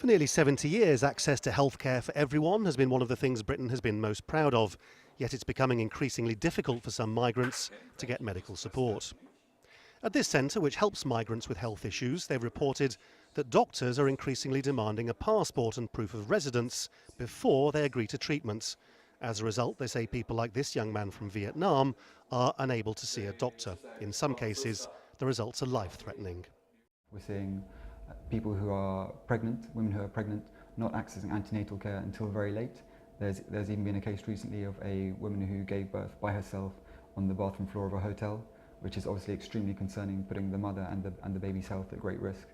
For nearly 70 years, access to healthcare for everyone has been one of the things Britain has been most proud of, yet it's becoming increasingly difficult for some migrants to get medical support. At this centre, which helps migrants with health issues, they've reported that doctors are increasingly demanding a passport and proof of residence before they agree to treatment. As a result, they say people like this young man from Vietnam are unable to see a doctor. In some cases, the results are life-threatening. We're seeing people who are pregnant, women who are pregnant, not accessing antenatal care until very late. There's even been a case recently of a woman who gave birth by herself on the bathroom floor of a hotel, which is obviously extremely concerning, putting the mother and the baby's health at great risk.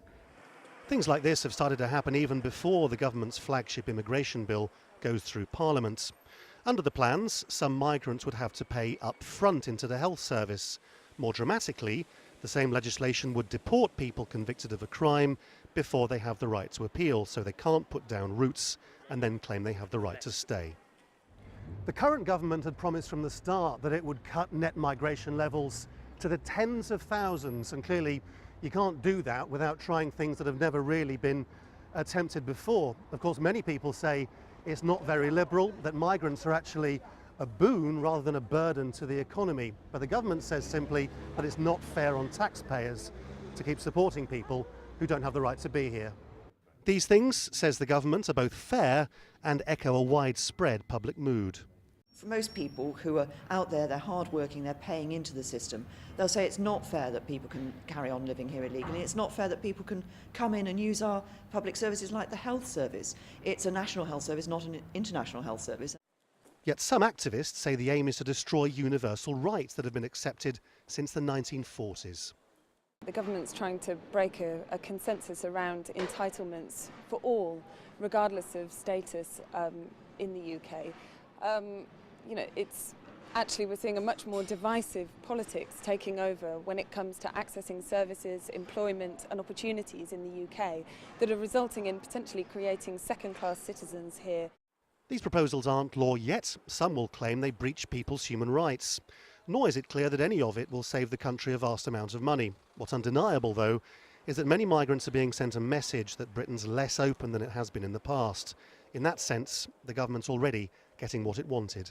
Things like this have started to happen even before the government's flagship immigration bill goes through Parliament. Under the plans, some migrants would have to pay up front into the health service. More dramatically, the same legislation would deport people convicted of a crime before they have the right to appeal, so they can't put down roots and then claim they have the right to stay. The current government had promised from the start that it would cut net migration levels to the tens of thousands, and clearly you can't do that without trying things that have never really been attempted before. Of course, many people say it's not very liberal, that migrants are actually a boon rather than a burden to the economy. But the government says simply that it's not fair on taxpayers to keep supporting people who don't have the right to be here. These things, says the government, are both fair and echo a widespread public mood. For most people who are out there, they're hard-working, they're paying into the system, they'll say it's not fair that people can carry on living here illegally. It's not fair that people can come in and use our public services like the health service. It's a national health service, not an international health service. Yet some activists say the aim is to destroy universal rights that have been accepted since the 1940s. The government's trying to break a consensus around entitlements for all, regardless of status in the UK. It's actually, we're seeing a much more divisive politics taking over when it comes to accessing services, employment and opportunities in the UK that are resulting in potentially creating second-class citizens here. These proposals aren't law yet. Some will claim they breach people's human rights. Nor is it clear that any of it will save the country a vast amount of money. What's undeniable, though, is that many migrants are being sent a message that Britain's less open than it has been in the past. In that sense, the government's already getting what it wanted.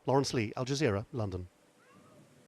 Lawrence Lee, Al Jazeera, London.